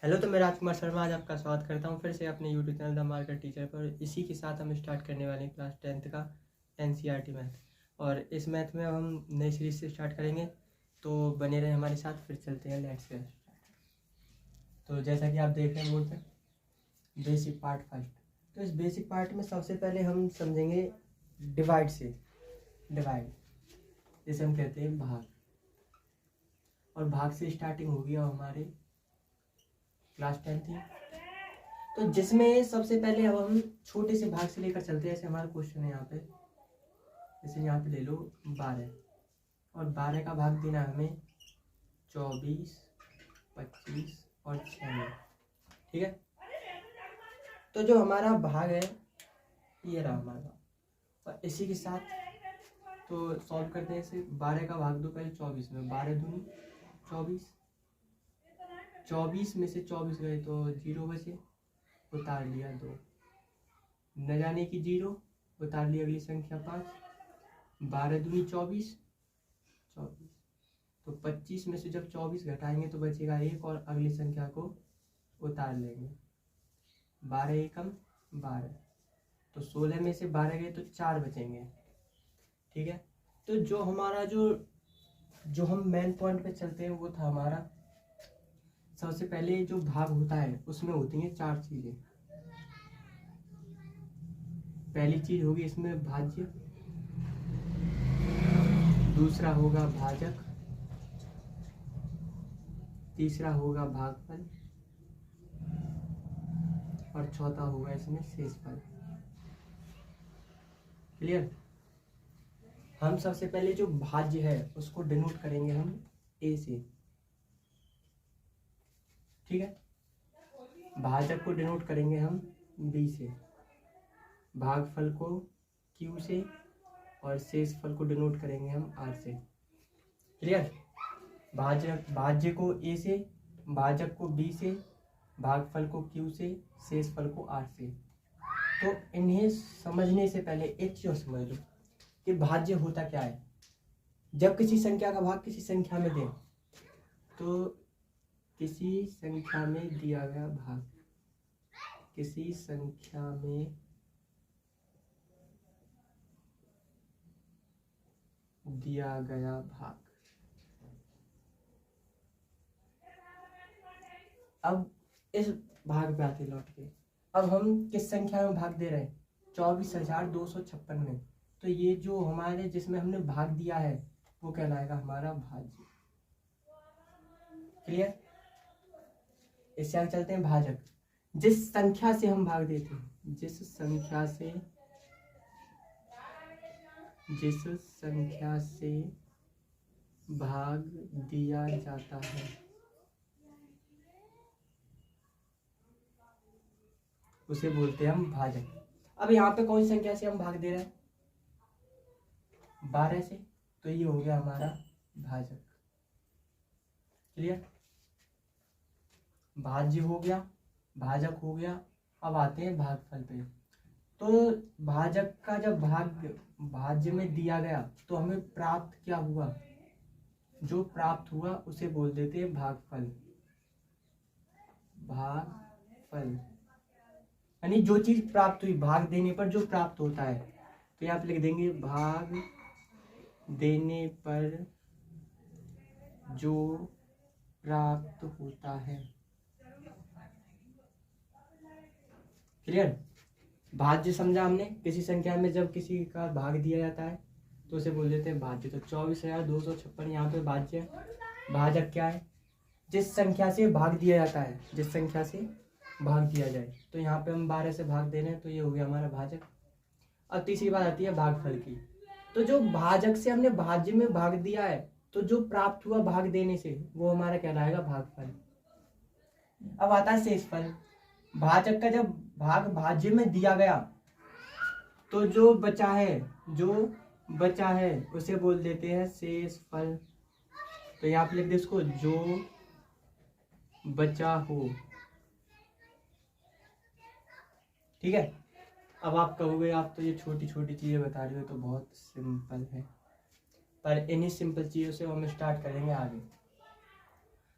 Hello, तो मैं राजकुमार शर्मा आज आपका स्वागत करता हूं फिर से अपने YouTube channel the market teacher पर। इसी के साथ हम स्टार्ट करने वाले हैं क्लास 10th का एनसीईआरटी मैथ। और इस मैथ में हम नई सीरीज से स्टार्ट करेंगे, तो बने रहे हमारे साथ। फिर चलते हैं, लेट्स गेट स्टार्ट। तो जैसा कि आप देख रहे हैं बोर्ड पर, बेसिक पार्ट फर्स्ट। तो इस बेसिक पार्ट में सबसे पहले हम समझेंगे डिवाइड से। डिवाइड जैसे हम कहते हैं भाग, और भाग से स्टार्टिंग होगी अब हमारे क्लास 10 थी। तो जिसमें सबसे पहले अब हम छोटे से भाग से लेकर चलते हैं। जैसे हमारा क्वेश्चन है यहाँ पे, जैसे यहाँ पे ले लो 12, और 12 का भाग देना हमें 24, 25 और 6 में। ठीक है, तो जो हमारा भाग है ये रहा हमारा भाग। और इसी के साथ तो सॉल्व करते हैं इसे। 12 का भाग दो पहले 24 में, 12 दूनी 24, 24 में से 24 गए तो 0 बचे, उतार लिया 2, न जाने की 0, उतार लिया अगली संख्या 5, 12 दूनी 24, 24, तो 25 में से जब 24 घटाएंगे तो बचेगा 1, और अगली संख्या को उतार लेंगे। 12 एकम 12, तो 16 में से 12 गए तो 4 बचेंगे। ठीक है, तो जो हमारा जो हम मेन पॉइंट पे चलते हैं वो था हमारा, सबसे पहले जो भाग होता है उसमें होती हैं 4 चीजें। पहली चीज होगी इसमें भाज्य, दूसरा होगा भाजक, तीसरा होगा भागफल, और चौथा होगा इसमें शेषफल। क्लियर। हम सबसे पहले जो भाज्य है उसको डिनोट करेंगे हम ए से। ठीक है, भाजक को डिनोट करेंगे हम बी से, भागफल को क्यू से, और शेषफल को डिनोट करेंगे हम आर से। क्लियर। भाज्य को ए से, भाजक को बी से, भागफल को क्यू से, शेषफल को आर से। तो इन्हें समझने से पहले एक चीज समझ लो कि भाज्य होता क्या है। जब किसी संख्या का भाग किसी संख्या में दें, तो किसी संख्या में दिया गया भाग, किसी संख्या में दिया गया भाग। अब इस भाग पे आते लौट के, अब हम किस संख्या में भाग दे रहे हैं? 24,256 में। तो ये जो हमारे जिसमें हमने भाग दिया है वो कहलाएगा हमारा भाज्य। क्लियर। इससे आगे चलते हैं भाजक। जिस संख्या से हम भाग देते हैं, जिस संख्या से भाग दिया जाता है उसे बोलते हैं हम भाजक। अब यहाँ पे कौन सी संख्या से हम भाग दे रहे हैं? 12 से, तो ये हो गया हमारा भाजक। क्लियर। भाज्य हो गया, भाजक हो गया। अब आते हैं भागफल पे। तो भाजक का जब भाग भाज्य में दिया गया तो हमें प्राप्त क्या हुआ? जो प्राप्त हुआ उसे बोल देते हैं भागफल। भागफल यानी जो चीज प्राप्त हुई, भाग देने पर जो प्राप्त होता है। तो यहाँ पे लिख देंगे भाग देने पर जो प्राप्त होता है। क्लियर। भाज्य समझा हमने, किसी संख्या में जब किसी का भाग दिया जाता है तो उसे बोल देते हैं भाज्य। तो 24,256 यहाँ पे भाज्य है। भाजक क्या है? जिस संख्या से भाग दिया जाता है, जिस संख्या से भाग दिया जाए। तो यहाँ पे हम 12 से भाग दे रहे हैं, तो ये हो गया हमारा भाजक। अब तीसरी बात आती है भागफल की। तो जो भाजक से हमने भाज्य में भाग दिया है, तो जो प्राप्त हुआ भाग देने से वो हमारा कहलाएगा भागफल। अब आता है शेषफल। भाजक का जब भाग भाज्य में दिया गया तो जो बचा है उसे बोल देते हैं शेषफल। तो यहाँ पे लिख दे इसको, जो बचा हो। ठीक है। अब आप कहोगे आप तो ये छोटी छोटी चीजें बता रहे हो, तो बहुत सिंपल है, पर इन्हीं सिंपल चीजों से हम स्टार्ट करेंगे आगे।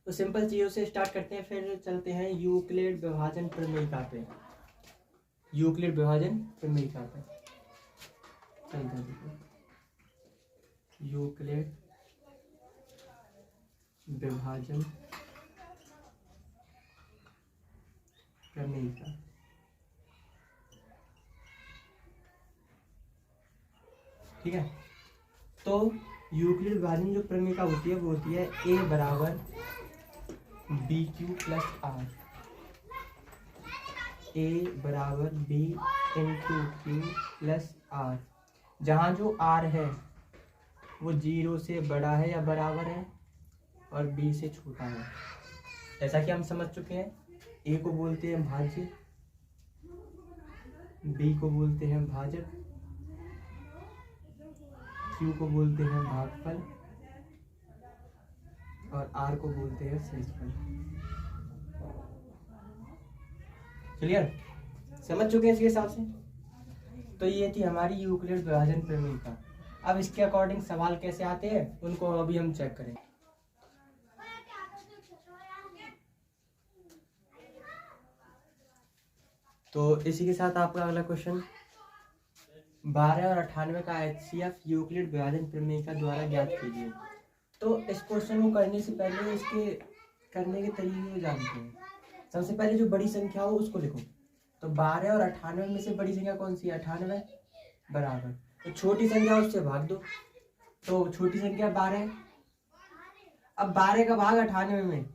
तो सिंपल चीज़ों से स्टार्ट करते हैं, फिर चलते हैं यूक्लिड विभाजन प्रमेयिका पे। यूक्लिड विभाजन प्रमेयिका पे चलते हैं। देखो यूक्लिड विभाजन प्रमेयिका। ठीक है, तो यूक्लिड विभाजन जो प्रमेयिका होती है वो होती है ए बराबर B Q plus R. A बराबर B into Q plus R, जहाँ जो आर है वो 0 से बड़ा है या बराबर है और बी से छोटा है। जैसा कि हम समझ चुके हैं, ए को बोलते हैं भाज्य, बी को बोलते हैं भाजक, क्यू को बोलते हैं भागफल और आर को बोलते हैं शेषफल। क्लियर, समझ चुके हैं इसके हिसाब से। तो ये थी हमारी यूक्लिड विभाजन प्रमेयिका। अब इसके अकॉर्डिंग सवाल कैसे आते हैं उनको अभी हम चेक करें। तो इसी के साथ आपका अगला क्वेश्चन 12 और 98 का HCF यूक्लिड विभाजन प्रमेयिका द्वारा ज्ञात कीजिए। तो इस क्वेश्चन को करने से पहले इसके करने के तरीके को जानते हैं। सबसे पहले जो बड़ी संख्या हो उसको लिखो। तो 12 और 98 में से बड़ी संख्या कौन सी है? 98 बराबर, तो छोटी संख्या उससे भाग दो, तो छोटी संख्या 12। अब 12 का भाग 98 में,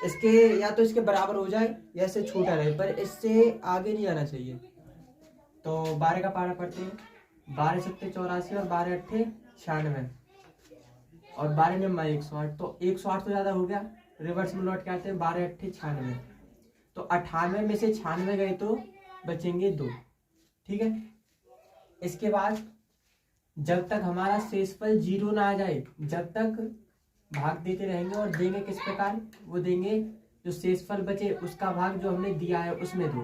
इसके या तो इसके बराबर हो जाए या इससे छोटा रहे, पर इससे आगे नहीं आना चाहिए। तो 12 का पारा पढ़ते हैं, 12 सत्ते 84 और 12 अट्ठे 96 और 12 निम्मा 108। तो 108 तो ज्यादा हो गया, रिवर्स में लौट के आते हैं, 12 अट्ठे 96। तो 98 में से 96 गए तो बचेंगे 2। ठीक है, इसके बाद जब तक हमारा शेषफल 0 ना आ जाए, जब तक भाग देते रहेंगे और देंगे किस प्रकार? वो देंगे जो शेषफल बचे उसका भाग जो हमने दिया है उसमें दो।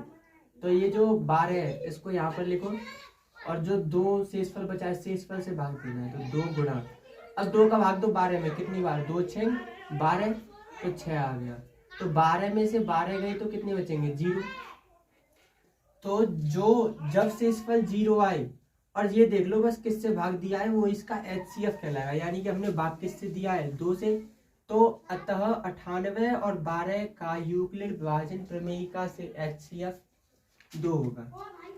तो ये जो 12 है इसको यहाँ पर लिखो, और जो 2 शेषफल बचा है शेषफल से भाग देना है, तो 2 गुणा। अब 2 का भाग दो 12 में, कितनी बार? 2 6 12, तो 6 आ गया। तो 12 में से 12 गए तो कितने बचेंगे? 0। तो जो जब शेषफल 0 आए, और ये देख लो बस किससे भाग दिया है, वो इसका HCF कहलाएगा, यानी कि हमने भाग किससे दिया है? 2 से। तो अतः 98 और 12 का यूक्लिड विभाजन प्रमेयिका से HCF 2 होगा।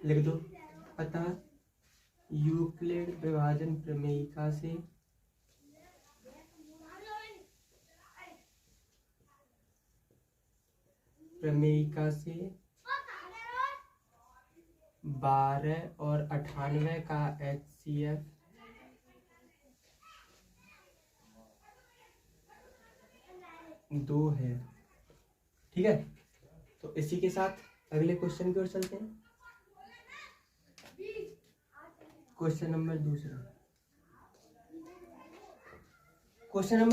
लिख दो, अतः यूक्लिड विभाजन प्रमेयिका से प्रमेयिका से 12 और 98 का HCF 2 है। ठीक है, तो इसी के साथ अगले क्वेश्चन की ओर चलते हैं। क्वेश्चन नंबर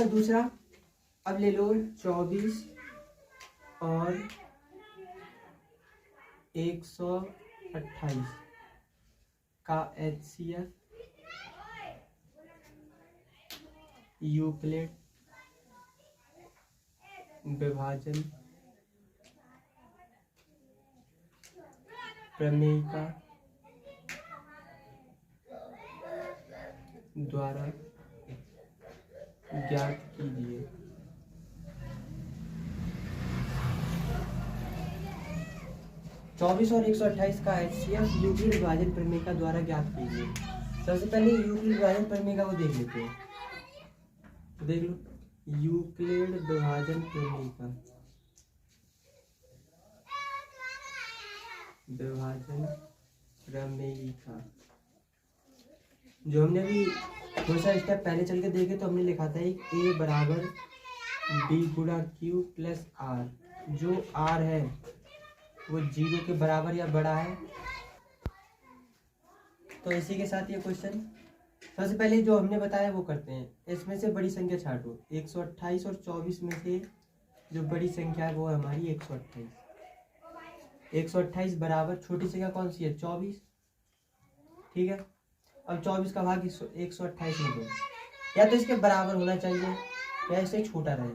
दूसरा, अब ले लो 24 और 128 का HCF यूक्लिड विभाजन प्रमेयिका द्वारा ज्ञात कीजिए। चौबीस और 128 का HCF यूक्लिड विभाजन प्रमेयिका द्वारा ज्ञात कीजिए। सबसे पहले यूक्लिड विभाजन प्रमेयिका को देख लेते हैं। तो देख लो, यूक्लिड विभाजन प्रमेयिका, जो हमने भी थोड़ा सा स्टेप पहले चल के देखे तो हमने लिखा था A बराबर B गुणा Q प्लस R। जो R है वो 0 के बराबर या बड़ा है। तो इसी के साथ ये क्वेश्चन, सबसे पहले जो हमने बताया वो करते हैं। इसमें से बड़ी संख्या छांटो, 128 और 24 में से जो बड़ी संख्या है वो है हमारी 128। 128 बराबर छोटी संख्या कौन सी है? 24। ठीक है, अब 24 का भाग 128 में दो, या तो इसके बराबर होना चाहिए या इससे छोटा रहे।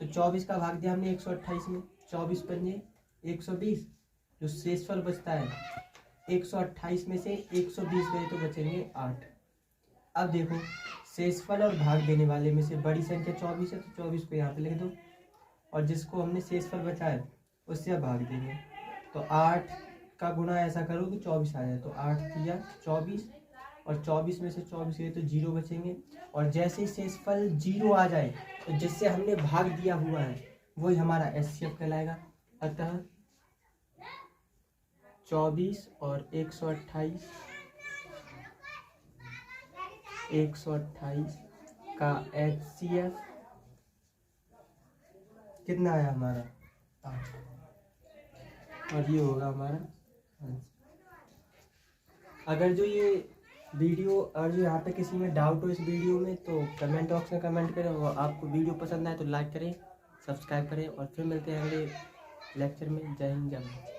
तो 24 का भाग दिया हमने 128 में, 24 पंजे 120, जो शेषफल बचता है 128 में से 120 गए तो बचेंगे 8। अब देखो शेषफल और भाग देने वाले में से बड़ी संख्या 24 है, तो 24 को यहाँ पे लिख दो, और जिसको हमने शेषफल बचा है उससे अब भाग देंगे। तो 8 का गुणा ऐसा करो कि 24 आ जाए, तो 8 किया 24, और 24 में से 24 गए तो 0 बचेंगे। और जैसे ही शेषफल 0 आ जाए तो जिससे हमने भाग दिया हुआ है वही हमारा एचसीएफ कहलाएगा। अतः 24 और 128 का एचसीएफ कितना आया हमारा 8, और ये होगा हमारा आंसर। अगर जो ये वीडियो और जो यहाँ पे किसी में डाउट हो इस वीडियो में तो कमेंट बॉक्स में कमेंट करें, और आपको वीडियो पसंद आए तो लाइक करें, सब्सक्राइब करें, और फिर मिलते हैं अगले लेक्चर में। जय हिंद, जय भारत।